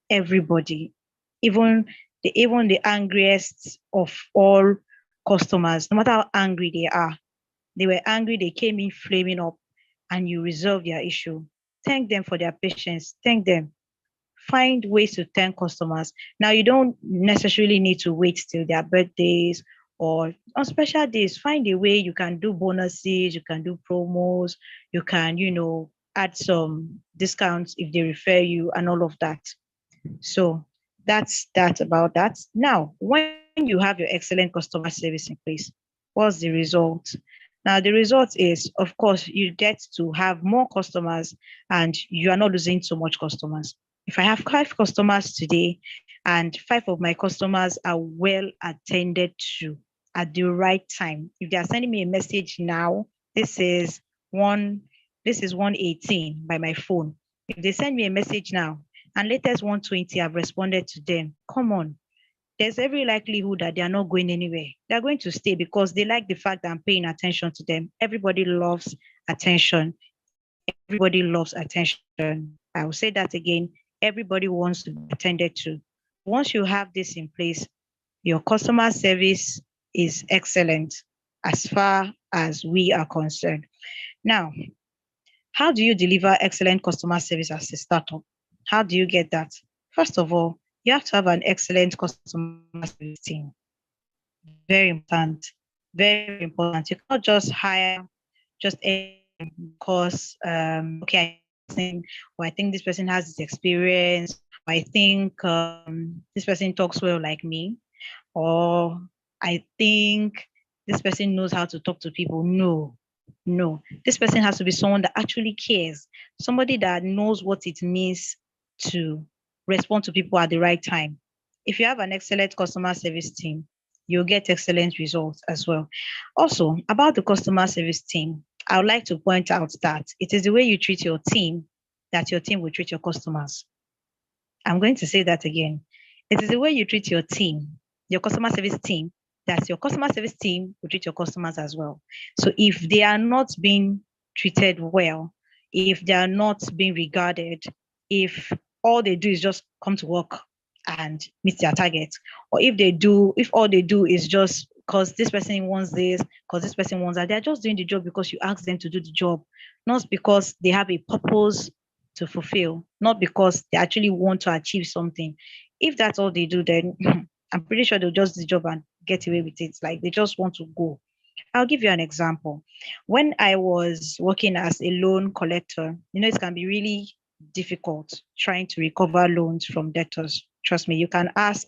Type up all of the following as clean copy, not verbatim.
everybody, even the angriest of all customers, no matter how angry they are. They were angry, they came in flaming up, and you resolve their issue. Thank them for their patience. Thank them. Find ways to thank customers. Now, you don't necessarily need to wait till their birthdays or on special days. Find a way you can do bonuses, you can do promos, you can, add some discounts if they refer you and all of that. So that's that about that. Now, when you have your excellent customer service in place, what's the result? Now, the result is, of course, you get to have more customers and you are not losing so much customers. If I have 5 customers today and 5 of my customers are well attended to at the right time, if they are sending me a message now, this is one, this is 118 by my phone. If they send me a message now and latest 120 have responded to them, come on, there's every likelihood that they are not going anywhere. They're going to stay because they like the fact that I'm paying attention to them. Everybody loves attention. Everybody loves attention. I will say that again. Everybody wants to be attended to. So once you have this in place, your customer service is excellent as far as we are concerned. Now, how do you deliver excellent customer service as a startup? How do you get that? First of all, you have to have an excellent customer service team. Very important. Very important. You cannot just hire just anyone because okay, I know this person, or I think this person has this experience, or I think this person talks well like me, or I think this person knows how to talk to people. No, no. This person has to be someone that actually cares, somebody that knows what it means to respond to people at the right time. If you have an excellent customer service team, you'll get excellent results as well. Also, about the customer service team, I would like to point out that it is the way you treat your team that your team will treat your customers. I'm going to say that again. It is the way you treat your team, your customer service team, that your customer service team will treat your customers as well. So if they are not being treated well, if they are not being regarded, if all they do is just come to work and meet their target, or if all they do is just because this person wants this, because this person wants that, they're just doing the job because you asked them to do the job, not because they have a purpose to fulfill, not because they actually want to achieve something. If that's all they do, then I'm pretty sure they'll just do the job and get away with it. Like they just want to go. I'll give you an example. When I was working as a loan collector, it can be really difficult trying to recover loans from debtors. Trust me, you can ask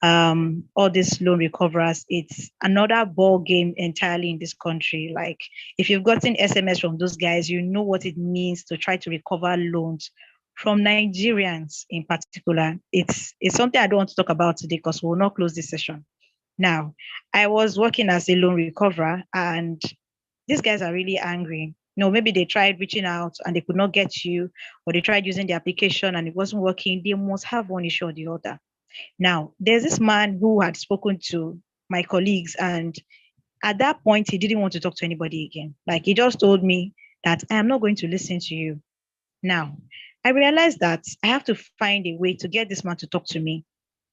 all these loan recoverers. It's another ball game entirely in this country. Like if you've gotten SMS from those guys, you know what it means to try to recover loans from Nigerians in particular. It's something I don't want to talk about today because we'll not close this session. Now, I was working as a loan recoverer, and these guys are really angry. Maybe they tried reaching out and they could not get you, or they tried using the application and it wasn't working. They must have one issue or the other. Now, there's this man who had spoken to my colleagues, and at that point, he didn't want to talk to anybody again. Like, he just told me that I am not going to listen to you. Now, I realized that I have to find a way to get this man to talk to me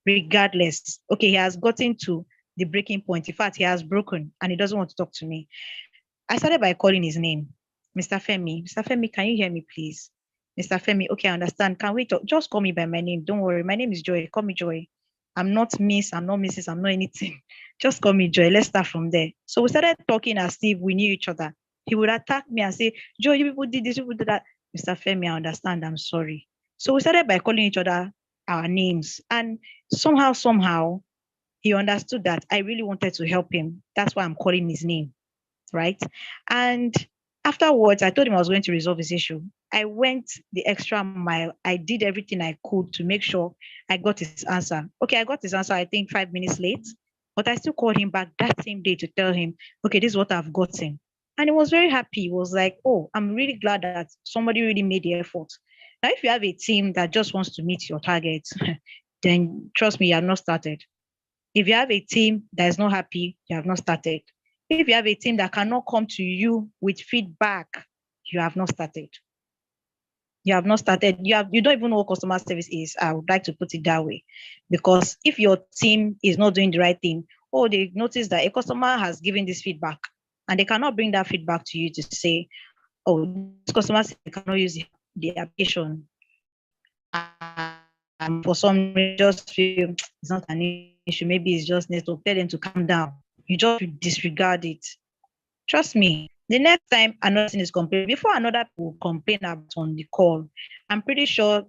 regardless. Okay, he has gotten to the breaking point. In fact, he has broken and he doesn't want to talk to me. I started by calling his name, Mr. Femi. Mr. Femi, can you hear me, please? Mr. Femi, okay, I understand. Can we talk? Just call me by my name. Don't worry. My name is Joy. Call me Joy. I'm not Miss, I'm not Mrs., I'm not anything. Just call me Joy. Let's start from there. So we started talking as if we knew each other. He would attack me and say, Joy, you people did this, you people did that. Mr. Femi, I understand. I'm sorry. So we started by calling each other our names. And somehow, he understood that I really wanted to help him. That's why I'm calling his name, right? And afterwards, I told him I was going to resolve his issue. I went the extra mile. I did everything I could to make sure I got his answer. Okay, I got his answer, I think 5 minutes late, but I still called him back that same day to tell him, okay, this is what I've gotten. And he was very happy. He was like, oh, I'm really glad that somebody really made the effort. Now, if you have a team that just wants to meet your targets, then trust me, you have not started. If you have a team that is not happy, you have not started. If you have a team that cannot come to you with feedback, you have not started. You have not started, you don't even know what customer service is. I would like to put it that way. Because if your team is not doing the right thing, or they notice that a customer has given this feedback and they cannot bring that feedback to you to say, oh, this customer said they cannot use the application. And for some reason, just feel it's not an issue. Maybe it's just network. Tell them to calm down. You just disregard it. Trust me. The next time another thing is complained, before another will complain about on the call, I'm pretty sure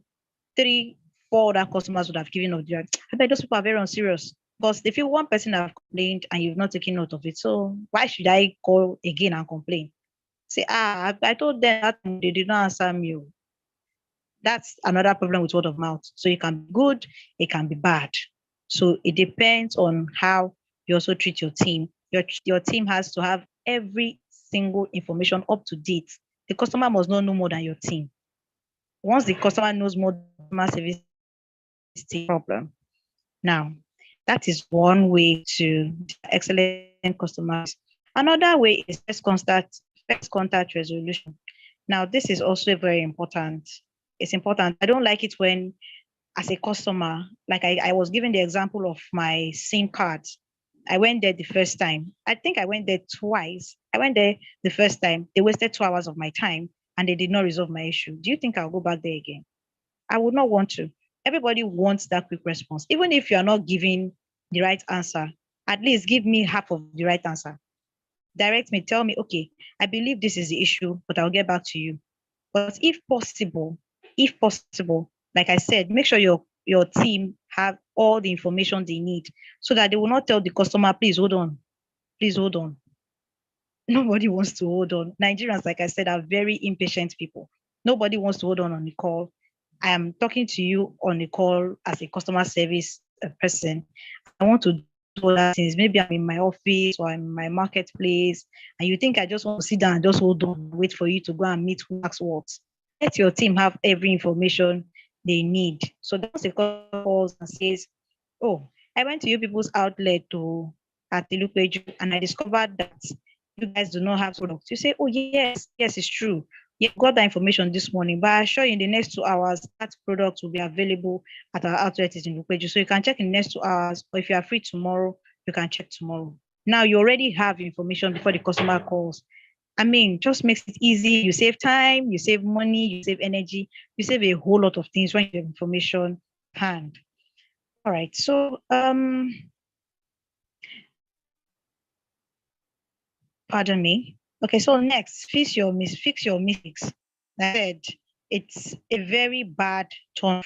3, 4 other customers would have given up their. I bet those people are very unserious because they feel one person have complained and you've not taken note of it. So why should I call again and complain? Say, I told them that they did not answer me. That's another problem with word of mouth. So it can be good, it can be bad. So it depends on how you also treat your team. Your team has to have every single information up to date. The customer must not know more than your team. Once the customer knows more, customer service is a problem. Now, that is one way to excellent customers. Another way is first contact resolution. Now, this is also very important. It's important. I don't like it when, as a customer, like I was given the example of my SIM card. I went there the first time. I think I went there twice. I went there the first time. They wasted 2 hours of my time and they did not resolve my issue. Do you think I'll go back there again? I would not want to. Everybody wants that quick response. Even if you are not giving the right answer, at least give me half of the right answer. Direct me, tell me, okay, I believe this is the issue, but I'll get back to you. But if possible, like I said, make sure your team have all the information they need so that they will not tell the customer, please hold on. Nobody wants to hold on. Nigerians, like I said, are very impatient people. Nobody wants to hold on the call. I am talking to you on the call as a customer service person. I want to do other things. Maybe I'm in my office or I'm in my marketplace, and you think I just want to sit down and just hold on, wait for you to go and meet who asks what. Let your team have every information they need. So once the customer calls and says, "Oh, I went to you people's outlet to at the Lupeju and I discovered that you guys do not have products." You say, "Oh, yes, yes, it's true. You got that information this morning, but I assure you in the next 2 hours, that product will be available at our outlet in Lupeju. So you can check in the next 2 hours, or if you are free tomorrow, you can check tomorrow." Now you already have information before the customer calls. I mean, just makes it easy. You save time, you save money, you save energy, you save a whole lot of things when you have information at hand. All right. So pardon me. Okay, so next, fix your mistakes. Like I said, it's a very bad turn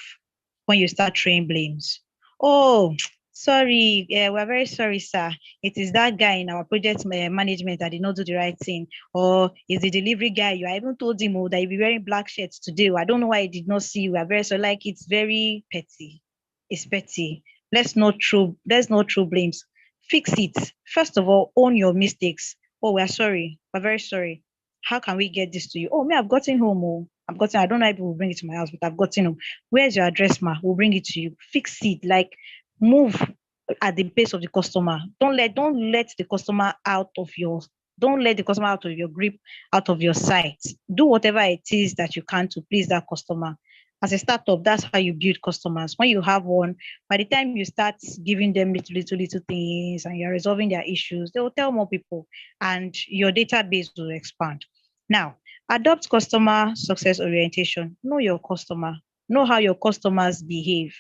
when you start throwing blames. Oh, sorry, we're very sorry, sir. It is that guy in our project management that did not do the right thing, or is the delivery guy. You I even told him, oh, that he'll be wearing black shirts today. I don't know why he did not see you. We're very sorry. Like it's very petty. It's petty. Let's not throw blames. Fix it. First of all, own your mistakes. Oh, we're sorry. We're very sorry. How can we get this to you? Oh, me, I've gotten home. Oh, I don't know if we'll bring it to my house, but I've gotten home. Where's your address, ma? We'll bring it to you. Fix it. Like move at the pace of the customer. Don't let the customer out of your don't let the customer out of your grip, out of your sight. Do whatever it is that you can to please that customer. As a startup, that's how you build customers. When you have one, by the time you start giving them little things and you're resolving their issues, they will tell more people and your database will expand. Now, adopt customer success orientation. Know your customer. Know how your customers behave.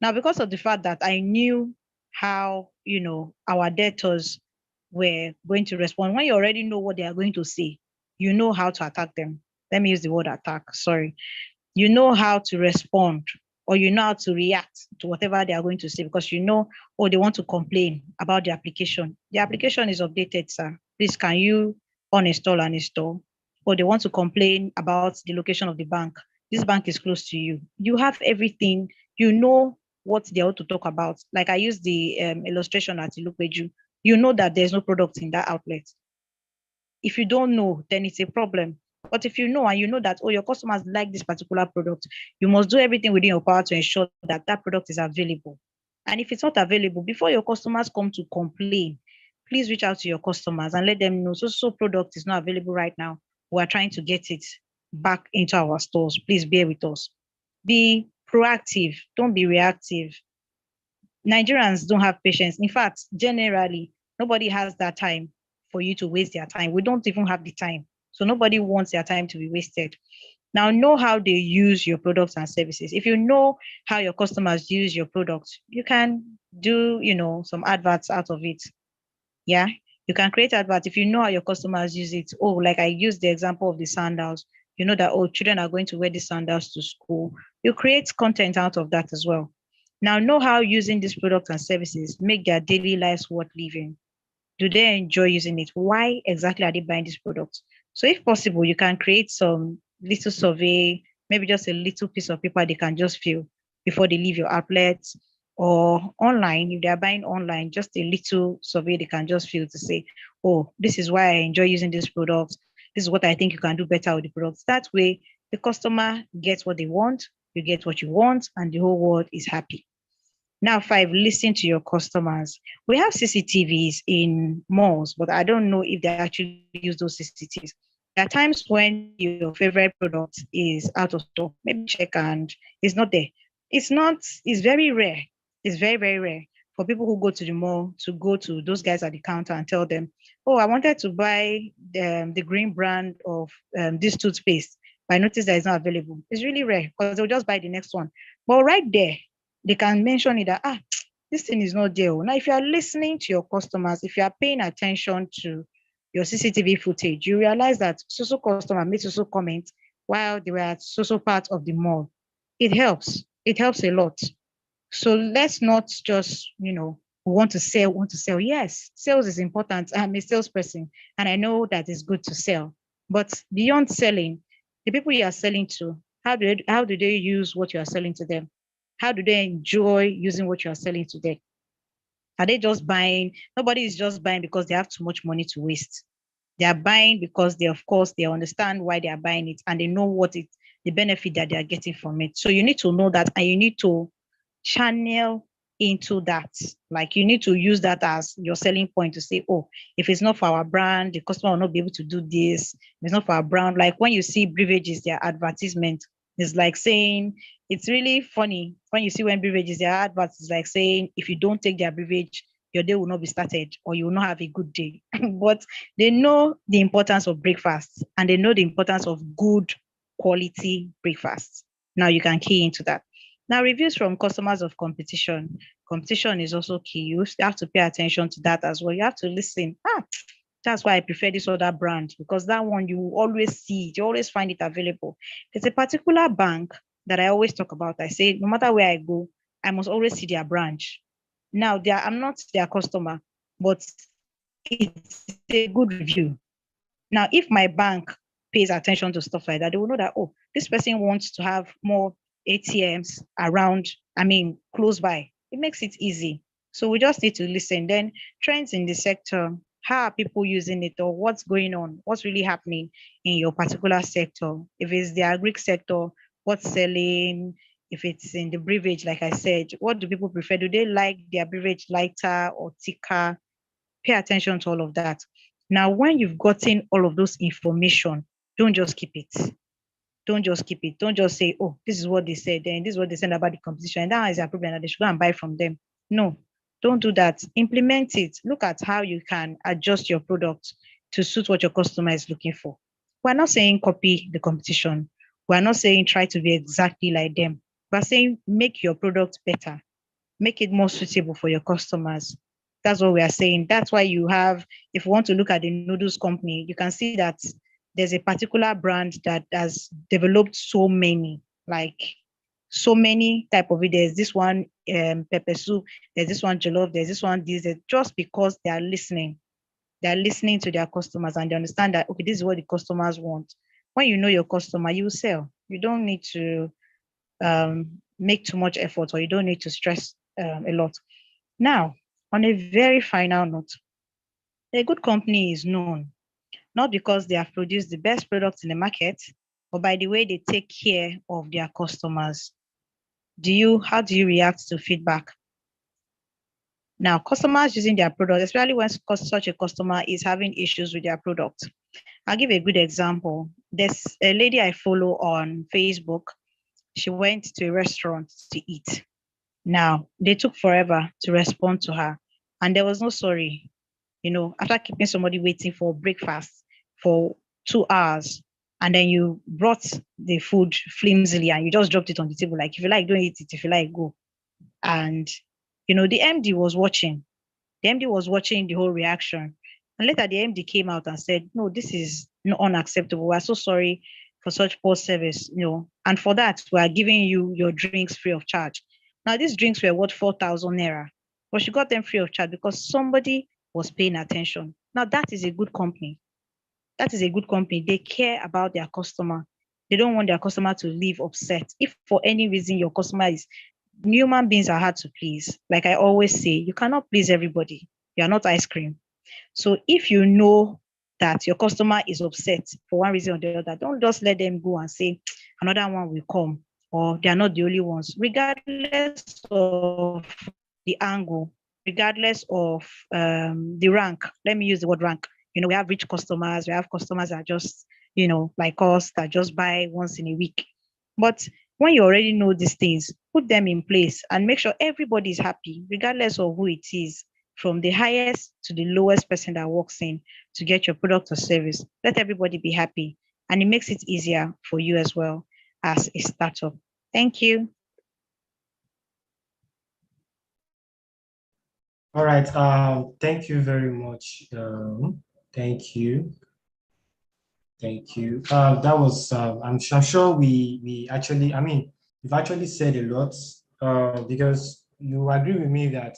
Now, because of the fact that I knew how, our debtors were going to respond, when you already know what they are going to say, you know how to attack them. Let me use the word attack, sorry. You know how to respond or you know how to react to whatever they are going to say because oh, they want to complain about the application. The application is updated, sir. Please, can you uninstall and install? Or they want to complain about the location of the bank. This bank is close to you. You have everything. You know what they ought to talk about. Like I used the illustration at Ilupeju. You know that there's no product in that outlet. If you don't know, then it's a problem. But if you know and you know that, oh, your customers like this particular product, you must do everything within your power to ensure that that product is available. And if it's not available, before your customers come to complain, please reach out to your customers and let them know so product is not available right now. We are trying to get it. back into our stores. Please bear with us. Be proactive. Don't be reactive. Nigerians don't have patience. In fact, generally, nobody has that time for you to waste their time. We don't even have the time. So nobody wants their time to be wasted. Now, know how they use your products and services. If you know how your customers use your products, you can do, some adverts out of it. Yeah. You can create adverts if you know how your customers use it. Oh, like I used the example of the sandals. You know that, oh, children are going to wear the sandals to school. You create content out of that as well. Now, know how using these products and services make their daily lives worth living. Do they enjoy using it? Why exactly are they buying these products? So, if possible, you can create some little survey, maybe just a little piece of paper they can just fill before they leave your outlet, or online. If they are buying online, just a little survey they can just fill to say, oh, this is why I enjoy using this product. This is what I think you can do better with the products. That way, the customer gets what they want, you get what you want, and the whole world is happy. Now, five, listen to your customers. We have CCTVs in malls, but I don't know if they actually use those CCTVs. There are times when your favorite product is out of stock. Maybe check and it's not there. It's very rare. It's very, very rare for people who go to the mall to go to those guys at the counter and tell them, oh, I wanted to buy the green brand of this toothpaste, but I noticed that it's not available. It's really rare because they'll just buy the next one. But right there, they can mention it that, this thing is not there. Now, if you are listening to your customers, if you are paying attention to your CCTV footage, you realize that so customer made so comment while they were at so part of the mall. It helps. It helps a lot. So let's not just, want to sell, want to sell. Yes, sales is important. I'm a salesperson and I know that it's good to sell. But beyond selling, the people you are selling to, how do they use what you are selling to them? How do they enjoy using what you are selling to them? Are they just buying? Nobody is just buying because they have too much money to waste. They are buying because they, of course, they understand why they are buying it and they know the benefit that they are getting from it. So you need to know that and you need to channel into that. Like you need to use that as your selling point to say, oh, if it's not for our brand, the customer will not be able to do this. If it's not for our brand. Like when you see beverages, their advertisement is like saying, it's really funny when you see when beverages, their adverts is like saying, if you don't take their beverage, your day will not be started or you will not have a good day. But they know the importance of breakfast and they know the importance of good quality breakfast. Now you can key into that. Now, reviews from customers of competition. Competition is also key. You have to pay attention to that as well. You have to listen. That's why I prefer this other brand because that one you always see it, you always find it available. There's a particular bank that I always talk about. I say, no matter where I go, I must always see their branch. Now, I'm not their customer, but it's a good review. Now, if my bank pays attention to stuff like that, they will know that, oh, this person wants to have more ATMs around, close by. It makes it easy. So we just need to listen. Then trends in the sector, how are people using it or what's going on? What's really happening in your particular sector? If it's the agri sector, what's selling? If it's in the beverage, like I said, what do people prefer? Do they like their beverage lighter or thicker? Pay attention to all of that. Now, when you've gotten all of those information, don't just keep it. Don't just keep it. Don't just say, oh, this is what they said, and this is what they said about the competition, and that is a problem, and they should go and buy from them. No, don't do that. Implement it. Look at how you can adjust your product to suit what your customer is looking for. We're not saying copy the competition. We're not saying try to be exactly like them. We're saying make your product better, make it more suitable for your customers. That's what we are saying. That's why you have, if you want to look at the noodles company, you can see that there's a particular brand that has developed so many, like so many type of it. There's this one pepper soup, there's this one jollof, there's this one this, just because they are listening. They are listening to their customers and they understand that, okay, this is what the customers want. When you know your customer, you sell. You don't need to make too much effort or you don't need to stress a lot. Now, on a very final note, a good company is known not because they have produced the best products in the market, but by the way they take care of their customers. How do you react to feedback? Now, customers using their product, especially when such a customer is having issues with their product, I'll give a good example. There's a lady I follow on Facebook. She went to a restaurant to eat. Now, they took forever to respond to her, and there was no sorry. After keeping somebody waiting for breakfast for 2 hours, and then you brought the food flimsily and you just dropped it on the table, like, if you like, don't eat it, if you like, go. And, the MD was watching. The MD was watching the whole reaction. And later the MD came out and said, no, this is unacceptable. We're so sorry for such poor service, and for that, we are giving you your drinks free of charge. Now, these drinks were worth 4,000 naira, but she got them free of charge because somebody was paying attention. Now, that is a good company. That is a good company. They care about their customer. They don't want their customer to leave upset. If for any reason your customer is, human beings are hard to please. Like I always say, you cannot please everybody. You are not ice cream. So if you know that your customer is upset for one reason or the other, don't just let them go and say another one will come, or they are not the only ones, regardless of the angle, regardless of the rank. Let me use the word rank. We have rich customers, we have customers that just, like us, that just buy once in a week. But when you already know these things, put them in place and make sure everybody is happy, regardless of who it is, from the highest to the lowest person that walks in to get your product or service. Let everybody be happy. And it makes it easier for you as well as a startup. Thank you. All right. Thank you very much. Thank you. Thank you. That was, I'm sure we actually, I mean, we've actually said a lot because you agree with me that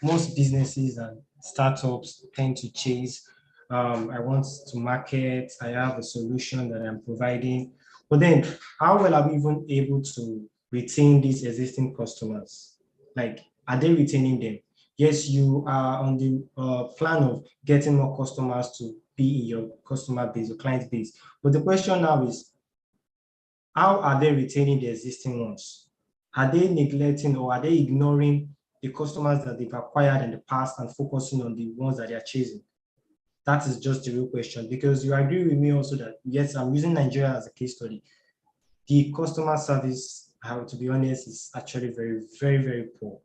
most businesses and startups tend to chase, I want to market, I have a solution that I'm providing. But then, how well are we even able to retain these existing customers? Like, are they retaining them? Yes, you are on the plan of getting more customers to be in your customer base, your client base. But the question now is, how are they retaining the existing ones? Are they neglecting or are they ignoring the customers that they've acquired in the past and focusing on the ones that they are chasing? That is just the real question, because you agree with me also that, yes, I'm using Nigeria as a case study. The customer service, to be honest, is actually very, very, very poor.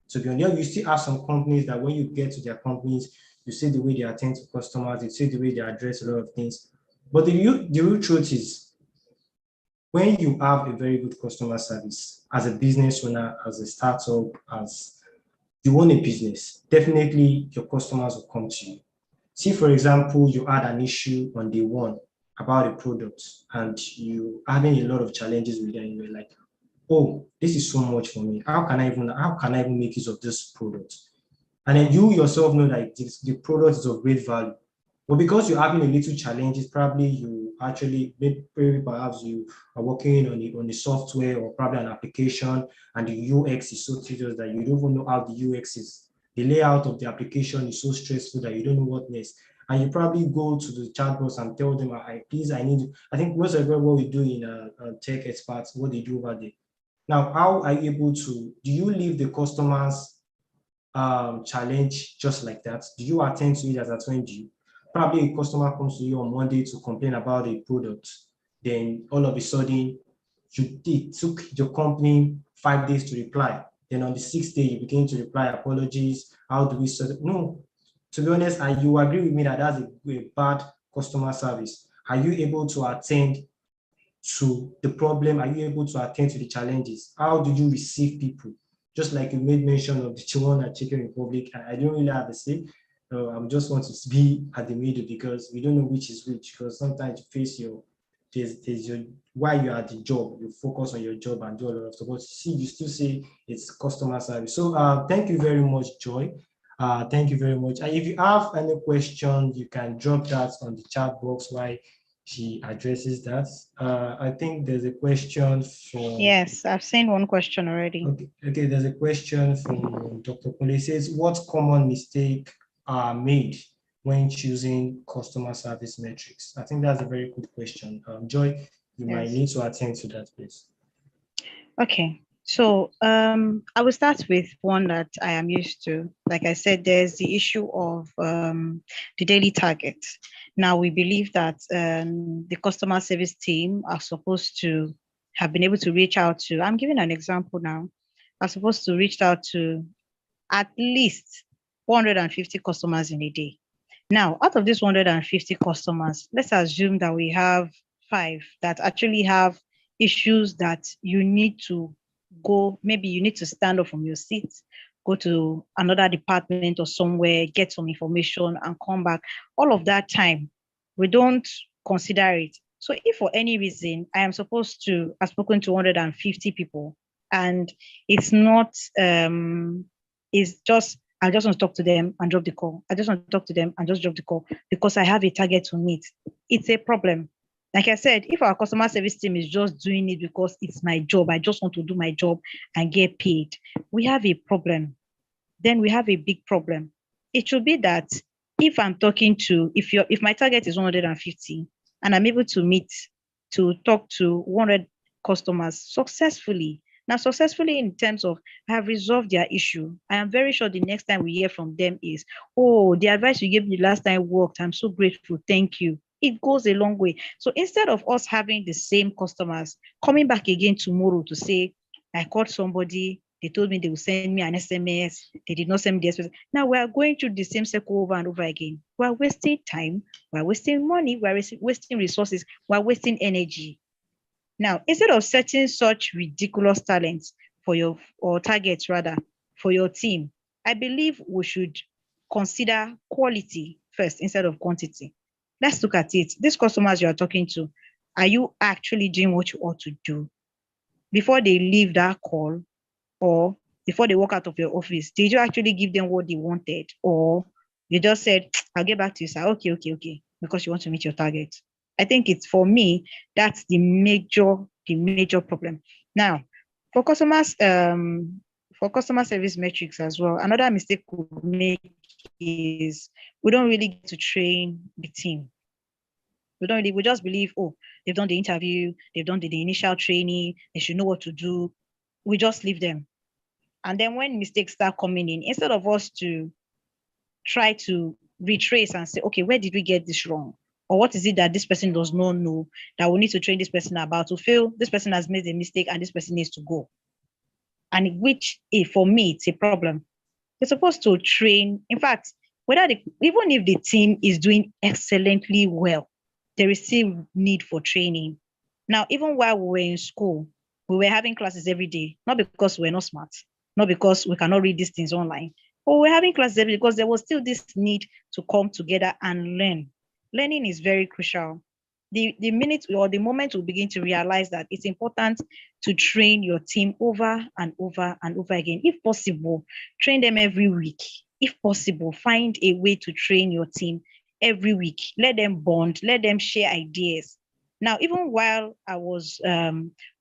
To be honest, you still have some companies that when you get to their companies, you see the way they attend to customers, you see the way they address a lot of things. But the real truth is, when you have a very good customer service as a business owner, as a startup, as you own a business, definitely your customers will come to you. See, for example, you had an issue on day one about a product and you having a lot of challenges with it, and you were like, oh, this is so much for me. How can I even make use of this product? And then you yourself know that the product is of great value. But because you're having a little challenges, probably you actually, maybe perhaps you are working on the software or probably an application, and the UX is so tedious that you don't even know how the UX is. The layout of the application is so stressful that you don't know what next. And you probably go to the chatbots and tell them, please, I need, I think most of what we do in tech experts, what they do over there. Now, how are you able to, do you leave the customers challenge just like that? Do you attend to it as a when you? Probably a customer comes to you on Monday to complain about a product. Then all of a sudden, it took your company 5 days to reply. Then on the sixth day, you begin to reply, apologies, how do we sort it? No, to be honest, and you agree with me that that's a bad customer service. Are you able to attend to the problem? Are you able to attend to the challenges? How do you receive people? Just like you made mention of the Chihuahua and Chicken Republic, I don't really have a say. I just want to be at the middle because we don't know which is which. Because sometimes you face there's your, while you're at the job, you focus on your job and do a lot of stuff. But see, you still say it's customer service. So thank you very much, Joy. Thank you very much. And if you have any question, you can drop that on the chat box while she addresses that. I think there's a question from. Yes, I've seen one question already. Okay, there's a question from Dr. Kole. It says, what common mistake are made when choosing customer service metrics? I think that's a very good question. Joy, you might Yes. need to attend to that, please. Okay. So I will start with one that I am used to. Like I said, there's the issue of the daily target. Now we believe that the customer service team are supposed to have been able to reach out to. I'm giving an example now. Are supposed to reach out to at least 450 customers in a day. Now, out of these 150 customers, let's assume that we have five that actually have issues that you need to go, maybe you need to stand up from your seat, go to another department or somewhere, get some information and come back. All of that time, we don't consider it. So if for any reason I am supposed to have spoken to 150 people and it's not, it's just I just want to talk to them and drop the call. I just want to talk to them and just drop the call because I have a target to meet. It's a problem. Like I said, if our customer service team is just doing it because it's my job, I just want to do my job and get paid, we have a problem. Then we have a big problem. It should be that if I'm talking to, if my target is 150 and I'm able to meet, to talk to 100 customers successfully, now successfully in terms of I have resolved their issue, I am very sure the next time we hear from them is, oh, the advice you gave me last time worked. I'm so grateful. Thank you. It goes a long way. So instead of us having the same customers coming back again tomorrow to say, I called somebody, they told me they will send me an SMS, they did not send me the SMS. Now we are going through the same cycle over and over again. We are wasting time, we are wasting money, we are wasting resources, we are wasting energy. Now, instead of setting such ridiculous talents for your, or targets rather, for your team, I believe we should consider quality first instead of quantity. Let's look at it. These customers you are talking to, are you actually doing what you ought to do? Before they leave that call or before they walk out of your office, did you actually give them what they wanted? Or you just said, I'll get back to you, sir. Okay, okay, okay, because you want to meet your target. I think it's for me, that's the major problem. Now, for customers, for customer service metrics as well, another mistake we make is we don't really get to train the team. We just believe, oh, they've done the interview, they've done the initial training, they should know what to do. We just leave them. And then when mistakes start coming in, instead of us to try to retrace and say, okay, where did we get this wrong? Or what is it that this person does not know that we need to train this person about to feel this person has made a mistake and this person needs to go? And which, for me, it's a problem. You're supposed to train. In fact, even if the team is doing excellently well, there is still need for training. Now, even while we were in school, we were having classes every day, not because we're not smart, not because we cannot read these things online, but we're having classes every day because there was still this need to come together and learn. Learning is very crucial. The minute or the moment we begin to realize that it's important to train your team over and over and over again. If possible, train them every week. If possible, find a way to train your team every week. Let them bond, let them share ideas. Now, even while I was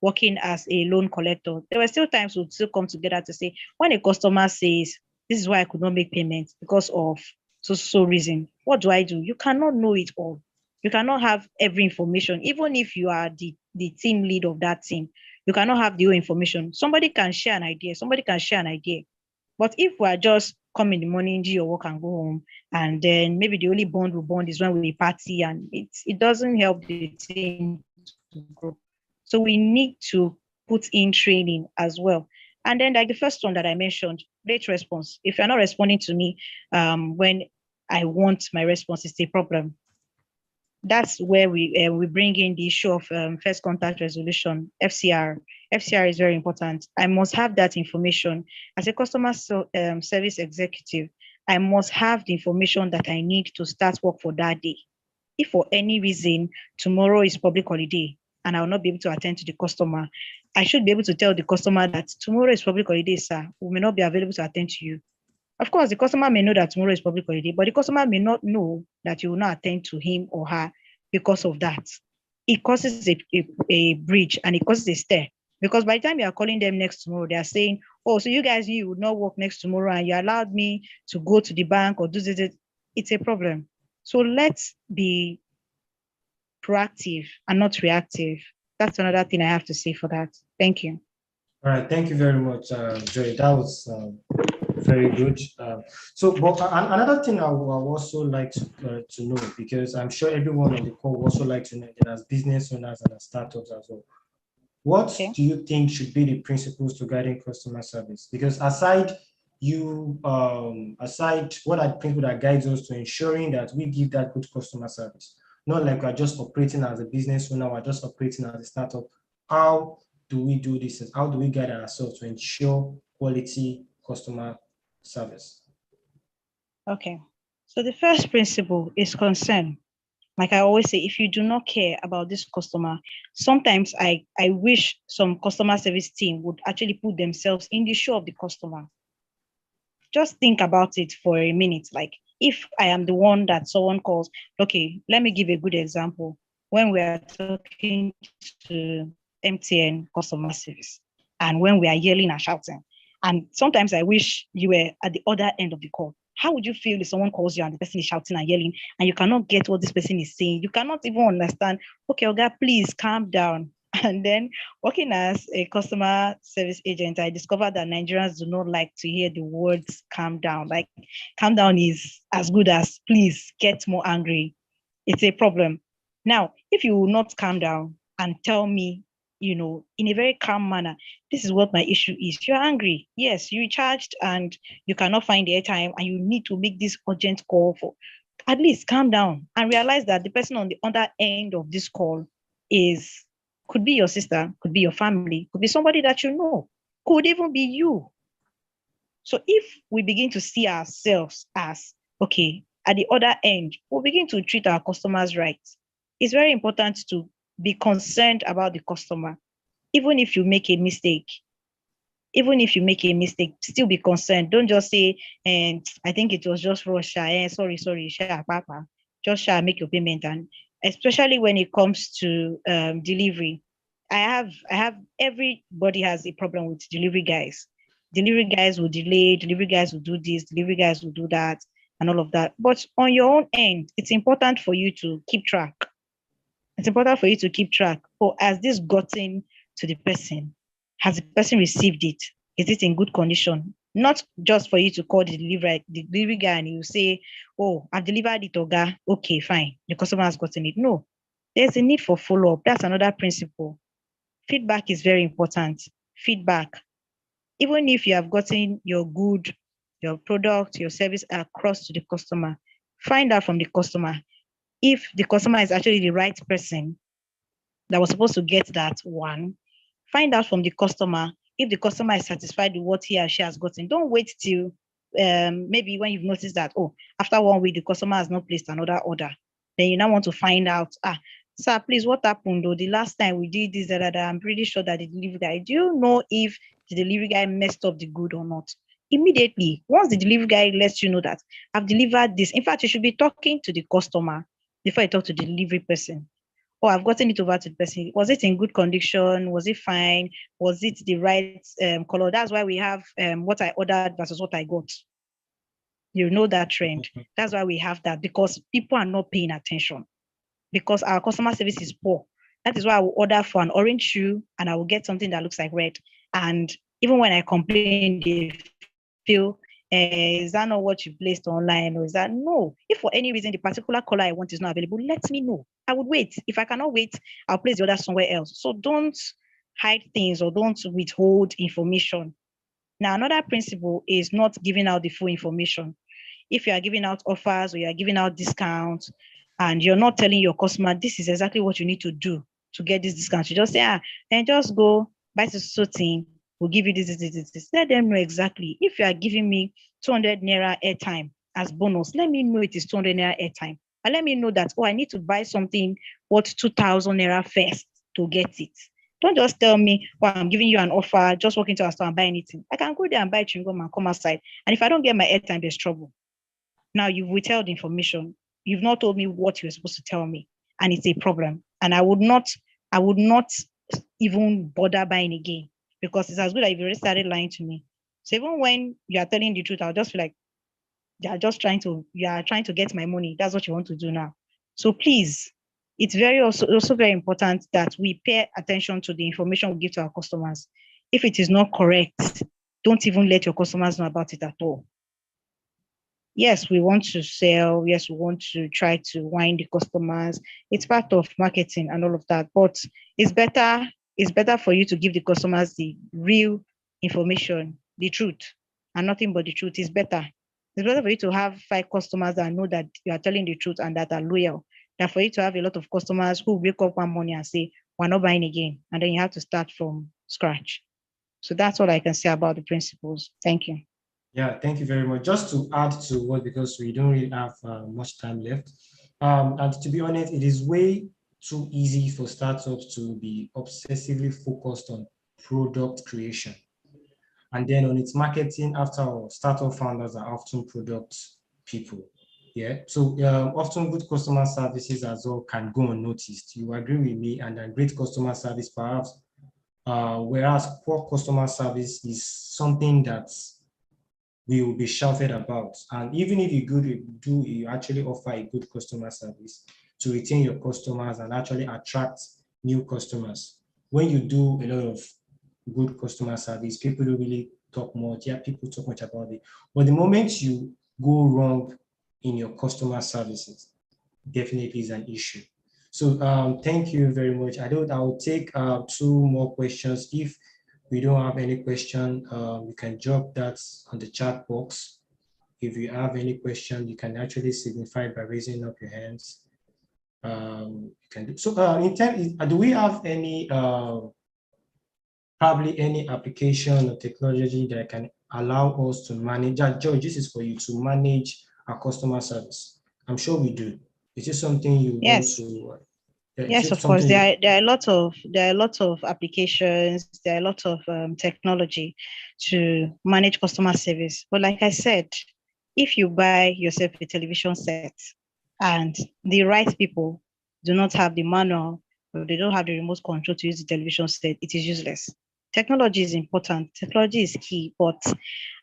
working as a loan collector, there were still times we'd still come together to say, when a customer says, this is why I could not make payments because of so reason, what do I do? You cannot know it all. You cannot have every information, even if you are the team lead of that team. You cannot have the whole information. Somebody can share an idea. Somebody can share an idea. But if we are just come in the morning, do your work and go home, and then maybe the only bond we bond is when we party, and it doesn't help the team to grow. So we need to put in training as well. And then like the first one that I mentioned, late response. If you're not responding to me when I want my response, it's a problem. That's where we bring in the issue of first contact resolution, FCR. FCR is very important. I must have that information as a customer service executive. I must have the information that I need to start work for that day. If for any reason tomorrow is public holiday and I will not be able to attend to the customer, I should be able to tell the customer that tomorrow is public holiday, sir. We may not be available to attend to you. Of course, the customer may know that tomorrow is public holiday, but the customer may not know that you will not attend to him or her because of that. It causes a bridge and it causes a stir. Because by the time you are calling them next tomorrow, they are saying, oh, so you would not work next tomorrow and you allowed me to go to the bank or do this. It's a problem. So let's be proactive and not reactive. That's another thing I have to say for that. Thank you. All right, thank you very much, Joy. That was very good. Another thing I would also like to know, because I'm sure everyone on the call would also like to know that as business owners and as startups as well. What Okay. do you think should be the principles to guiding customer service? Because aside what are the principles that guides us to ensuring that we give that good customer service, not like we're just operating as a business owner, we're just operating as a startup. How do we do this? How do we guide ourselves to ensure quality customer service? Okay. So the first principle is concern. Like I always say, if you do not care about this customer, sometimes I wish some customer service team would actually put themselves in the shoe of the customer. Just think about it for a minute. Like if I am the one that someone calls, okay, let me give a good example. When we are talking to MTN customer service and when we are yelling and shouting, and sometimes I wish you were at the other end of the call. How would you feel if someone calls you and the person is shouting and yelling and you cannot get what this person is saying? You cannot even understand. Okay, Oga, please calm down. And then working as a customer service agent, I discovered that Nigerians do not like to hear the words calm down. Like, calm down is as good as please get more angry. It's a problem. Now, if you will not calm down and tell me, in a very calm manner, this is what my issue is. You're angry. Yes, you recharged and you cannot find the airtime and you need to make this urgent call for. At least calm down and realize that the person on the other end of this call is could be your sister, could be your family, could be somebody that you know, could even be you. So if we begin to see ourselves as, okay, at the other end, we'll begin to treat our customers right. It's very important to be concerned about the customer. Even if you make a mistake, still be concerned. Don't just say, and I think it was just Russia. Sorry, Papa. Just make your payment. And especially when it comes to delivery, I have everybody has a problem with delivery guys. Delivery guys will delay, delivery guys will do this, delivery guys will do that, and all of that. But on your own end, it's important for you to keep track. It's important for you to keep track. Oh, has this gotten to the person? Has the person received it? Is it in good condition? Not just for you to call the delivery guy and you say, oh, I've delivered it, Oga. Okay, fine. The customer has gotten it. No, there's a need for follow-up. That's another principle. Feedback is very important. Feedback. Even if you have gotten your product, your service across to the customer, find out from the customer if the customer is actually the right person that was supposed to get that one. Find out from the customer if the customer is satisfied with what he or she has gotten. Don't wait till maybe when you've noticed that, oh, after 1 week, the customer has not placed another order. Then you now want to find out, sir, please, what happened? Though the last time we did this, that, I'm pretty sure that the delivery guy, do you know if the delivery guy messed up the good or not? Immediately, once the delivery guy lets you know that I've delivered this, in fact, you should be talking to the customer before you talk to the delivery person. Oh, I've gotten it over to the person. Was it in good condition? Was it fine? Was it the right color? That's why we have what I ordered versus what I got. You know that trend. That's why we have that because people are not paying attention because our customer service is poor. That is why I will order for an orange shoe and I will get something that looks like red. And even when I complain, they feel, is that not what you placed online? Or is that no? If for any reason the particular color I want is not available, let me know. I would wait. If I cannot wait, I'll place the order somewhere else. So don't hide things or don't withhold information. Now, another principle is not giving out the full information. If you are giving out offers or you are giving out discounts and you're not telling your customer this is exactly what you need to do to get this discount, you just say, then just go buy this thing. We'll give you this. Let them know exactly. If you are giving me 200 naira airtime as bonus, let me know it is 200 naira airtime. And let me know that, oh, I need to buy something worth 2,000 naira first to get it. Don't just tell me, well, I'm giving you an offer, just walk into a store and buy anything. I can go there and buy chewing gum and come outside. And if I don't get my airtime, there's trouble. Now you've withheld information. You've not told me what you're supposed to tell me, and it's a problem. And I would not even bother buying again because it's as good as you've already started lying to me. So even when you are telling the truth, I'll just feel like you are trying to get my money. That's what you want to do now. So please, it's very also very important that we pay attention to the information we give to our customers. If it is not correct, don't even let your customers know about it at all. Yes, we want to sell. Yes, we want to try to wind the customers. It's part of marketing and all of that. But it's better, it's better for you to give the customers the real information, the truth, and nothing but the truth. Is better. It's better for you to have 5 customers that know that you are telling the truth and that are loyal, than for you to have a lot of customers who wake up one morning and say, we're not buying again. And then you have to start from scratch. So that's all I can say about the principles. Thank you. Yeah, thank you very much. Just to add to what, because we don't really have much time left. And to be honest, it is way too easy for startups to be obsessively focused on product creation. And then on its marketing, after all, startup founders are often product people. Yeah. So often good customer services as well can go unnoticed. You agree with me? And then great customer service, perhaps. Whereas poor customer service is something that we will be shouted about. And even if you actually offer a good customer service to retain your customers and actually attract new customers. When you do a lot of good customer service, people don't really talk much. Yeah, people talk much about it. But the moment you go wrong in your customer services, definitely is an issue. So thank you very much. I will take 2 more questions. If we don't have any question, you can drop that on the chat box. If you have any question, you can actually signify by raising up your hands. You can do so. Do we have any probably any application or technology that can allow us to manage? George, this is for you to manage our customer service. I'm sure we do. Is this something you want Yes. to? Is Yes, it of course. something you, There are a lot of applications. There are a lot of technology to manage customer service. But like I said, if you buy yourself a television set and the right people do not have the manual or they don't have the remote control to use the television set, it is useless. Technology is important. Technology is key. But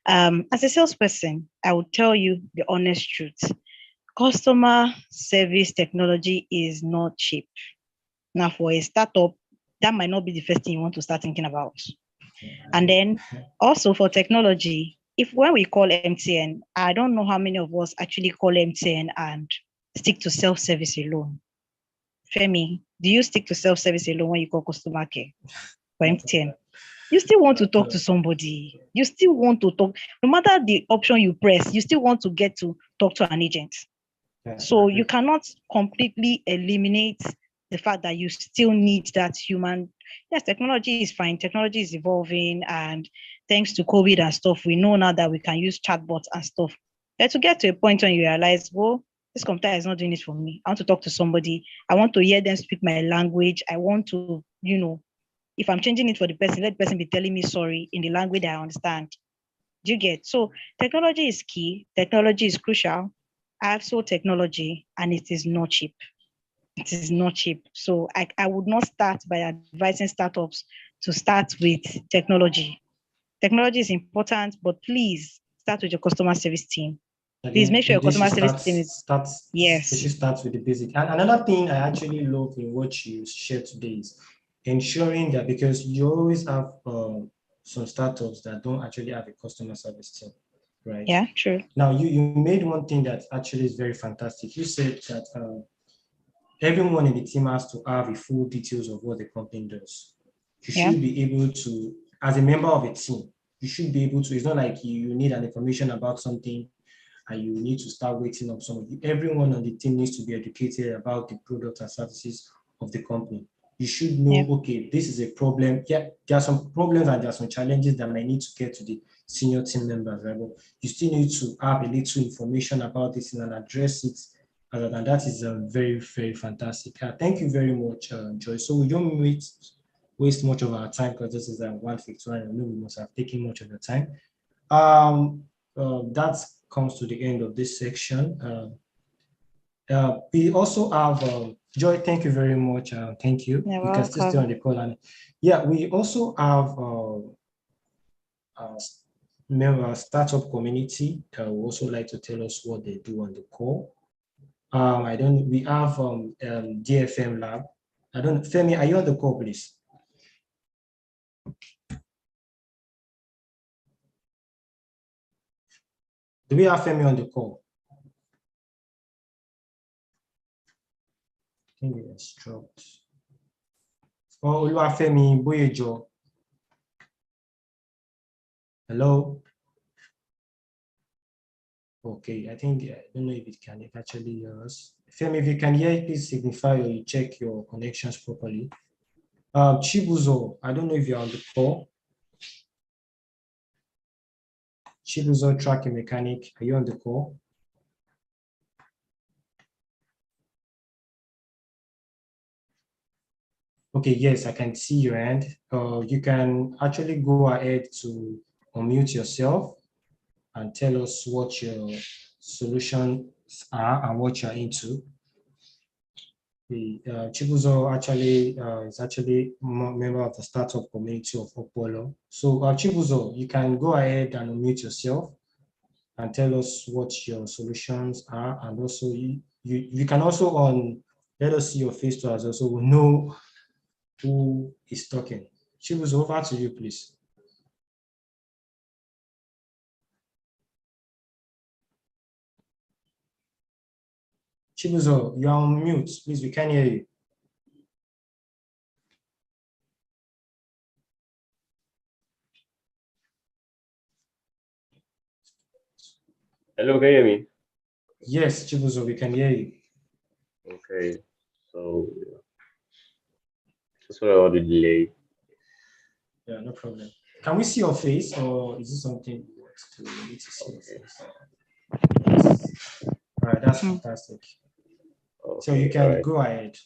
as a salesperson, I will tell you the honest truth. Customer service technology is not cheap. Now, for a startup, that might not be the first thing you want to start thinking about. And then also for technology, if when we call MTN, I don't know how many of us actually call MTN and stick to self-service alone. Femi, do you stick to self-service alone when you call customer care for MTN? You still want to talk to somebody. You still want to talk. No matter the option you press, you still want to get to talk to an agent. So you cannot completely eliminate the fact that you still need that human. Yes, technology is fine. Technology is evolving, and thanks to COVID and stuff, we know now that we can use chatbots and stuff. But to get to a point when you realize, well, this computer is not doing it for me. I want to talk to somebody. I want to hear them speak my language. I want to, if I'm changing it for the person, let the person be telling me sorry in the language that I understand. Do you get? So technology is key. Technology is crucial. I have sold technology and it is not cheap. It is not cheap. So I would not start by advising startups to start with technology. Technology is important, but please start with your customer service team. Please make sure your customer service team is, They should start with the basic. And another thing I actually love in what you shared today is ensuring that, because you always have some startups that don't actually have a customer service team, right? Yeah, true. Now you made one thing that actually is very fantastic. You said that everyone in the team has to have a full details of what the company does. You should be able to, as a member of a team, you should be able to, it's not like you need an information about something and you need to start waiting on somebody. Everyone on the team needs to be educated about the products and services of the company. You should know, okay, this is a problem. Yeah, there are some problems and there are some challenges that might need to get to the senior team members, right? But you still need to have a little information about this and address it. And that is very, very fantastic. Thank you very much, Joy. So we don't waste much of our time because this is 1:51. I know we must have taken much of the time. That comes to the end of this section. We also have Joy. Thank you very much. Thank you. You're you can still stay on the call. And yeah, we also have member startup community that would also like to tell us what they do on the call. We have DFM Lab. Femi, are you on the call, please? Do we have Femi on the call? I think it has dropped. Oh, Oluwafemi Boyejo. Hello? Okay, I think, I don't know if it can actually hear us. Femi, if you can hear, please signify or you check your connections properly. Chibuzo, I don't know if you're on the call. Chibuzo, tracking mechanic, are you on the call? Okay, yes, I can see your hand. You can actually go ahead to unmute yourself and tell us what your solutions are and what you're into. Chibuzo actually is actually a member of the startup community of Opolo. So Chibuzo, you can go ahead and unmute yourself and tell us what your solutions are, and also you can also let us see your face too, as also we know who is talking. Chibuzo, over to you, please. Chibuzo, you are on mute. Please, we can't hear you. Hello, can you hear me? Yes, Chibuzo, we can hear you. Okay, so sorry about the delay. Yeah, no problem. Can we see your face, or is this something you want to need to see your face? All right, that's fantastic. Okay, So you can right. go ahead.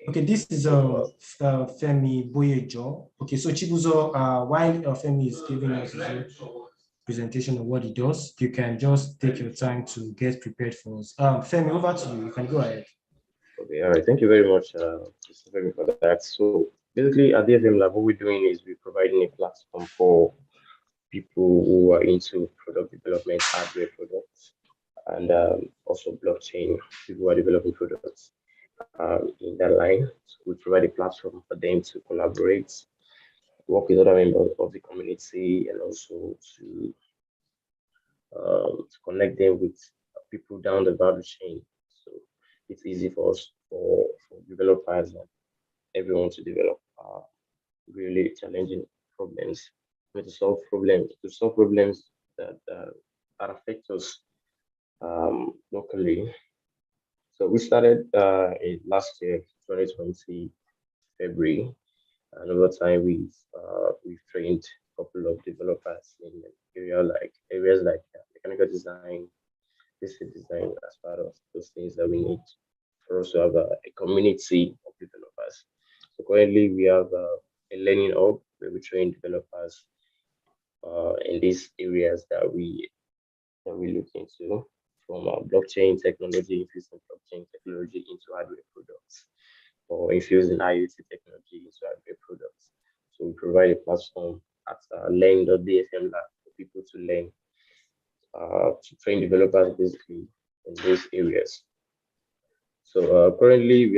Okay, this is Femi Boyejo. Okay, so Chibuzo, while Femi is giving us his own presentation of what he does, you can just take your time to get prepared for us. Femi, over to you. You can go ahead. Okay, all right. Thank you very much, Mr. Femi, for that. So basically, at DFM Lab, what we're doing is we're providing a platform for people who are into product development, hardware products, and also blockchain, people who are developing products in that line. So we provide a platform for them to collaborate, work with other members of the community, and also to connect them with people down the value chain. So it's easy for us, for developers and everyone to develop really challenging problems, to solve problems that affect us locally. So we started in last year, 2020, February, and over time we've trained a couple of developers in areas like mechanical design, basic design as part of those things that we need for us to have a community of developers. So currently we have a learning hub where we train developers in these areas that we look into, from blockchain technology, infusing blockchain technology into hardware products, or infusing IoT technology into hardware products. So we provide a platform at learn.dfm lab for people to learn, to train developers basically in those areas. So currently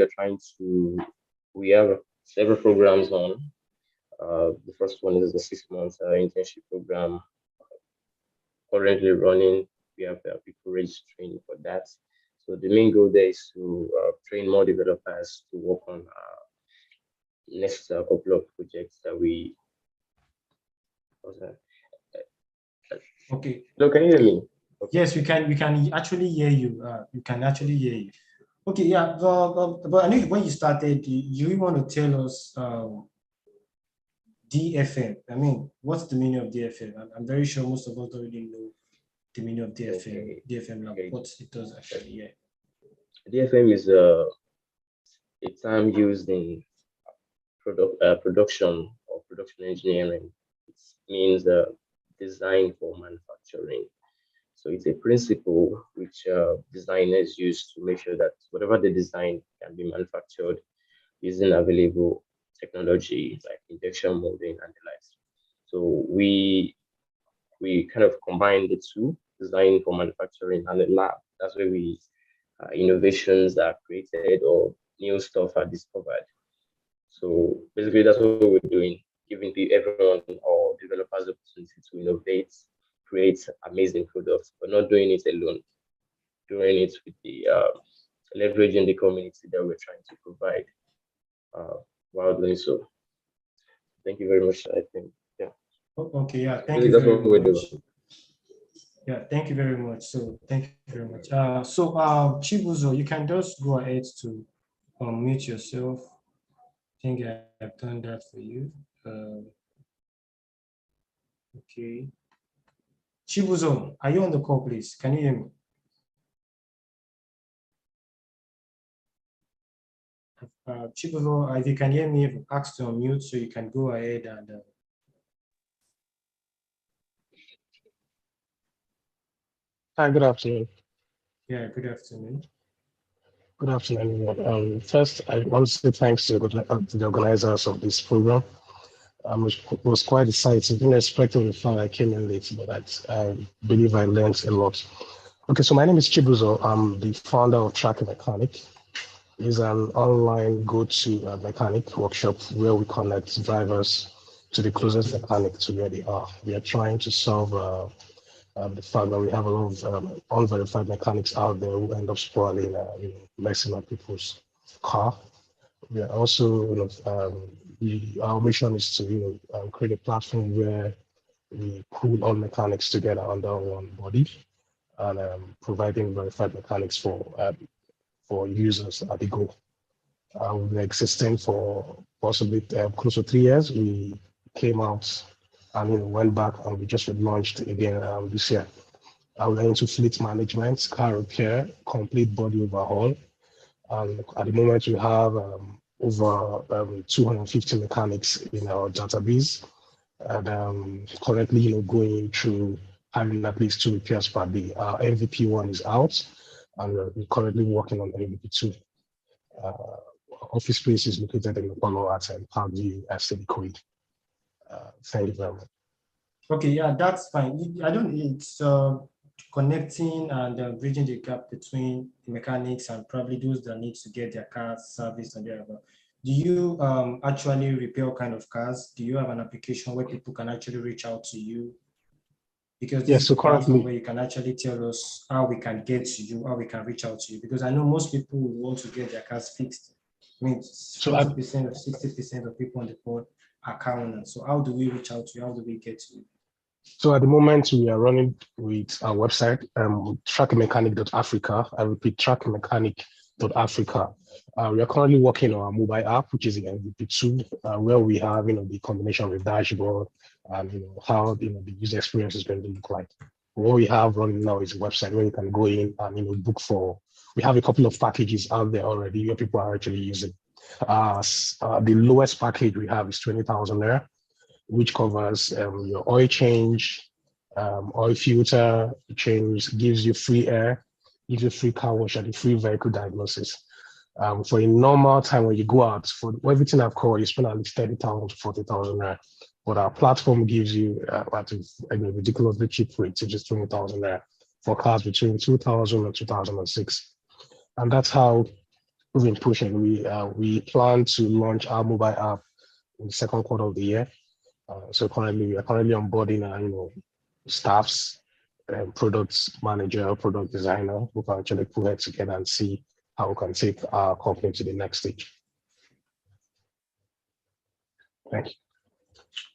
we have several programs on. The first one is the 6 month internship program currently running. We have people registering for that. So the main goal there is to train more developers to work on next couple of projects that we. Okay. So can you hear me? Okay. Yes, we can actually hear you. We can actually hear you. Okay, yeah. But I know when you started, you want to tell us DFM. I mean, what's the meaning of DFM? I'm very sure most of us don't really know the meaning of DFM. Okay. DFM, Okay. what it does actually. Yeah. DFM is a term used in production or production engineering. It means design for manufacturing. So it's a principle which designers use to make sure that whatever they design can be manufactured using available technology like injection molding and the likes. So we kind of combine the two, design for manufacturing and the lab. That's where innovations are created or new stuff are discovered. So basically, that's what we're doing, giving everyone or developers the opportunity to innovate create amazing products, but not doing it alone, doing it with the leveraging the community that we're trying to provide while doing so. Thank you very much. I think, yeah. Okay, yeah, thank Really, you that's very what we're much. doing. Yeah, thank you very much. So thank you very much. So Chibuzo, you can just go ahead to mute yourself. I think I've done that for you. Okay. Chibuzo, are you on the call, please? Can you hear me? Chibuzo, if you can hear me, I've asked to unmute, so you can go ahead and. Hi, good afternoon. Yeah, good afternoon. Good afternoon. First, I want to say thanks to the organizers of this program. It was quite exciting. Didn't expect the fact I came in late, but I believe I learned a lot. Okay, so my name is Chibuzo. I'm the founder of Track Mechanic. It's an online go-to mechanic workshop where we connect drivers to the closest mechanic to where they are. We are trying to solve the fact that we have a lot of unverified mechanics out there who end up spoiling, messing up people's car. We are also, our mission is to, create a platform where we pool all mechanics together under one body and providing verified mechanics for users at the go. We've been existing for possibly close to 3 years. We came out and went back and we just relaunched again this year. We're into fleet management, car repair, complete body overhaul. And at the moment, we have over 250 mechanics in our database, and currently, going through having at least 2 repairs per day. Our MVP 1 is out, and we're currently working on MVP 2. Office space is located in the Palo Alto and Parkview, Estate Queen. Thank you very much. Okay, yeah, that's fine. It's connecting and bridging the gap between the mechanics and probably those that need to get their cars serviced and whatever. Do you actually repair kind of cars? Do you have an application where people can actually reach out to you? Because this is a platform where you can actually tell us how we can get to you, how we can reach out to you. Because I know most people want to get their cars fixed. I mean, 40% or 60% of people on the board are car owners. So how do we reach out to you? How do we get to you? So at the moment, we are running with our website, trackmechanic.africa. I repeat, trackmechanic.africa. We are currently working on our mobile app, which is the MVP2, where we have, the combination with dashboard and, how, the user experience is going to look like. What we have running now is a website where you can go in and, book for. We have a couple of packages out there already where people are actually using. The lowest package we have is 20,000 naira, which covers your oil change, oil filter change, gives you free air, gives you free car wash, and free vehicle diagnosis. For a normal time when you go out, for everything I've called, you spend at least 30,000 to 40,000 naira. But our platform gives you at a ridiculously cheap rate, which is 20,000 naira for cars between 2000 and 2006. And that's how we've been pushing. We plan to launch our mobile app in the second quarter of the year. So we are currently onboarding, staffs, product manager, product designer, who can actually put it together and see how we can take our company to the next stage. Thank you.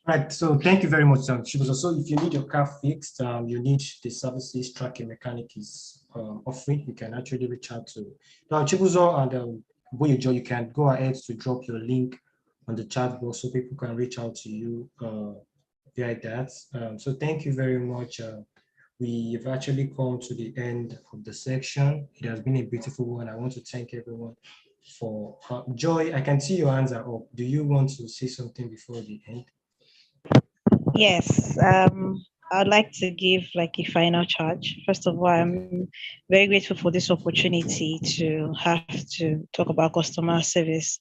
Right. So thank you very much, Chibuzo. So if you need your car fixed, you need the services Track Mechanic is offering, you can actually reach out to. Now, Chibuzo and Boyejo, you can go ahead to drop your link on the chat box so people can reach out to you via that. So thank you very much. We've actually come to the end of the section. It has been a beautiful one. I want to thank everyone for Joy. I can see your hands are up. Do you want to say something before the end? Yes, I'd like to give like a final charge. First of all, I'm very grateful for this opportunity to have to talk about customer service.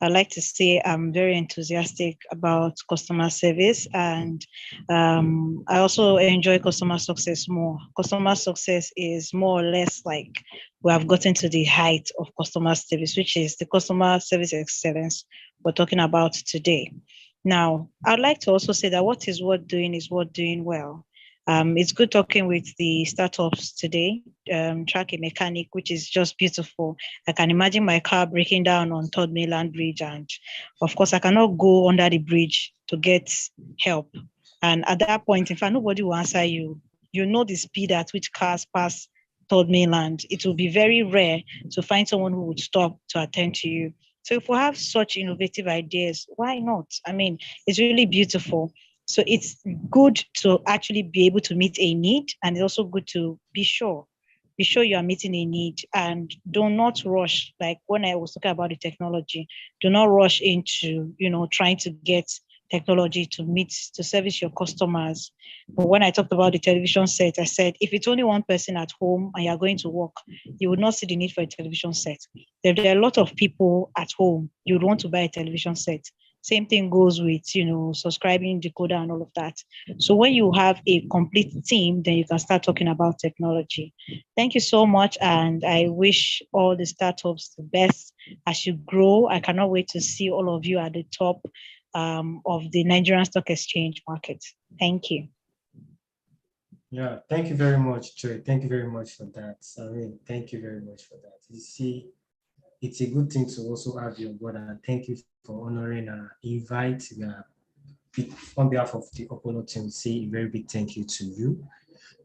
I'd like to say I'm very enthusiastic about customer service, and I also enjoy customer success more. Customer success is more or less like we have gotten to the height of customer service, which is the customer service excellence we're talking about today. Now, I'd like to also say that what is worth doing is worth doing well. It's good talking with the startups today. Track a mechanic, which is just beautiful. I can imagine my car breaking down on Third Mainland Bridge, and of course, I cannot go under the bridge to get help. And at that point, in fact, nobody will answer you. You know the speed at which cars pass Third Mainland. It will be very rare to find someone who would stop to attend to you. So if we have such innovative ideas, why not? I mean, it's really beautiful. So it's good to actually be able to meet a need, and it's also good to be sure you are meeting a need, and do not rush. Like when I was talking about the technology, do not rush into, trying to get technology to service your customers. But when I talked about the television set, I said, if it's only one person at home and you're going to work, you would not see the need for a television set. If there are a lot of people at home, you would want to buy a television set. Same thing goes with, subscribing, decoder, and all of that. So when you have a complete team, then you can start talking about technology. Thank you so much. And I wish all the startups the best as you grow. I cannot wait to see all of you at the top of the Nigerian Stock Exchange market. Thank you. Yeah, thank you very much, Joy. Thank you very much for that. I mean, thank you very much for that. You see, it's a good thing to also have you on board, and thank you for honoring our invite. On behalf of the Opolo team, we say a very big thank you to you.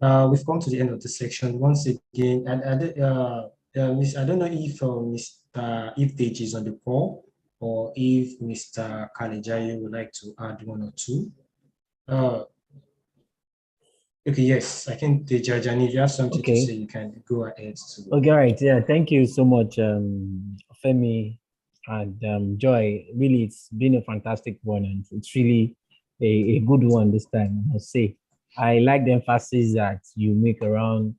We've come to the end of the section. Once again, I don't know if if Deji is on the call, or if Mr. Kalejaye would like to add one or two. Okay, yes, I think Dejajani, if you have something to say, you can go ahead. Okay, all right. Yeah, thank you so much, Femi and Joy. Really, it's been a fantastic one, and it's really a good one this time, I must say. I like the emphasis that you make around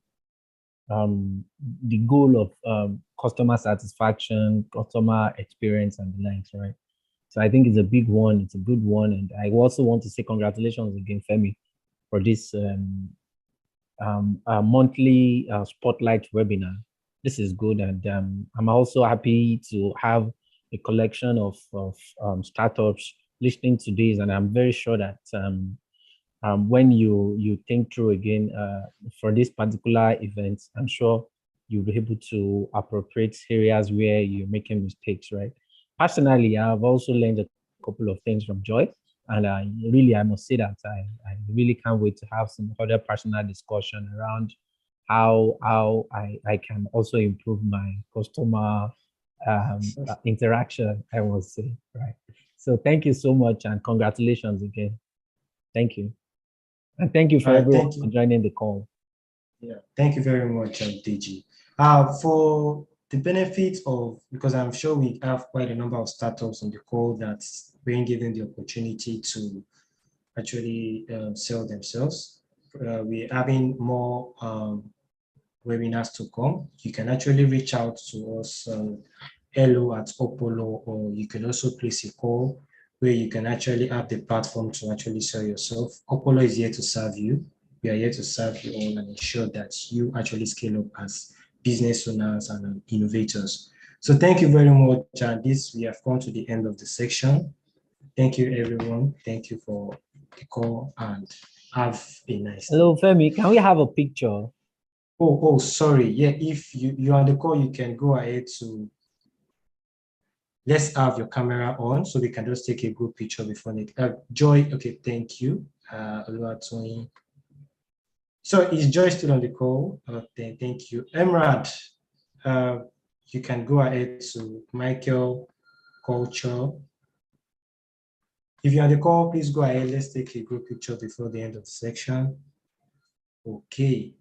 the goal of customer satisfaction, customer experience, and the likes, right? So I think it's a big one. It's a good one. And I also want to say congratulations again, Femi, for this monthly spotlight webinar. This is good. And I'm also happy to have a collection of startups listening to this. And I'm very sure that when you think through again for this particular event, I'm sure you'll be able to appropriate areas where you're making mistakes, right? Personally, I've also learned a couple of things from Joy, and really, I must say that I really can't wait to have some other personal discussion around how I can also improve my customer interaction, I must say, right? So thank you so much, and congratulations again. Thank you. And thank you for everyone for joining the call. Yeah, thank you very much, DG. For the benefit of, because I'm sure we have quite a number of startups on the call that's being given the opportunity to actually sell themselves. We're having more webinars to come. You can actually reach out to us, hello@opolo, or you can also place a call where you can actually have the platform to actually sell yourself. Opolo is here to serve you. We are here to serve you all and ensure that you actually scale up as business owners and innovators. So thank you very much. And we have come to the end of the section. Thank you, everyone. Thank you for the call, and have a nice day. Hello, Femi. Can we have a picture? Oh, sorry. Yeah, if you're on the call, you can go ahead to, let's have your camera on so we can just take a good picture before it. Joy, okay, thank you. So is Joy still on the call? Thank you. Emrad, you can go ahead to Michael Culture. If you're on the call, please go ahead. Let's take a good picture before the end of the section. Okay.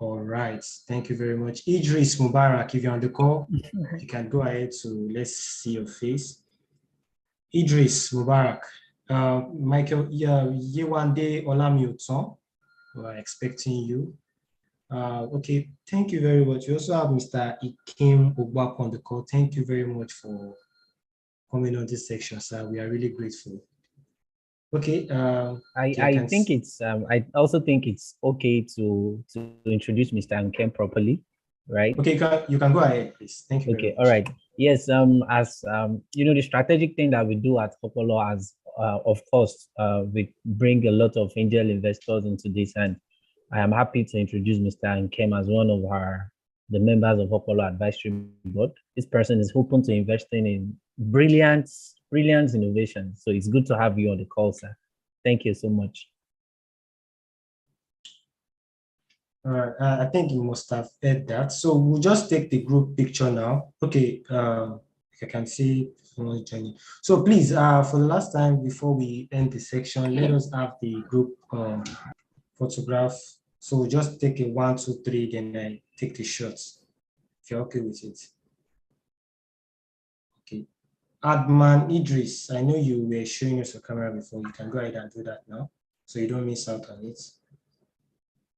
All right. Thank you very much. Idris Mubarak, if you're on the call, you can go ahead to, let's see your face. Idris Mubarak. Michael Yewande Olamiuton, we're expecting you. Okay, thank you very much. We also have Mr. Ikim Ogbako on the call. Thank you very much for coming on this section, sir. We are really grateful. Okay. I think it's I also think it's okay to introduce Mr. Nkem properly, right? Okay, you can go ahead, please. Thank you. Okay, all right. Yes, as you know, the strategic thing that we do at Opolo, as of course, we bring a lot of angel investors into this, and I am happy to introduce Mr. Nkem as one of the members of Apollo Advisory Board. This person is open to investing in brilliant innovations. So it's good to have you on the call, sir. Thank you so much. All right, I think you must have heard that. So we'll just take the group picture now. Okay, I can see someone joining. So please, for the last time before we end the section, let us have the group photograph. So we'll just take a 1, 2, 3, then I take the shots. If you're okay with it. Okay. Adman Idris, I know you were showing us your camera before. You can go ahead and do that now, so you don't miss out on it.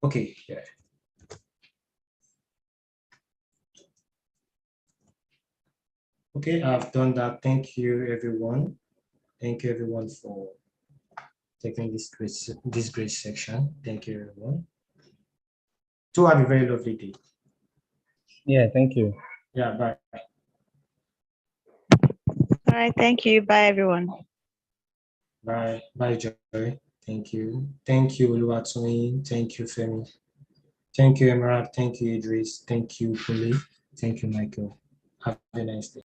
Okay, yeah. Okay, I've done that. Thank you, everyone. Thank you, everyone, for taking this great section. Thank you, everyone. To have a very lovely day. Yeah, thank you. Yeah, bye. All right, thank you. Bye, everyone. Bye. Bye, Joy. Thank you. Thank you, Oluwatoyin. Thank you, Femi. Thank you, Emerald. Thank you, Idris. Thank you, Kule. Thank you, Michael. Have a nice day.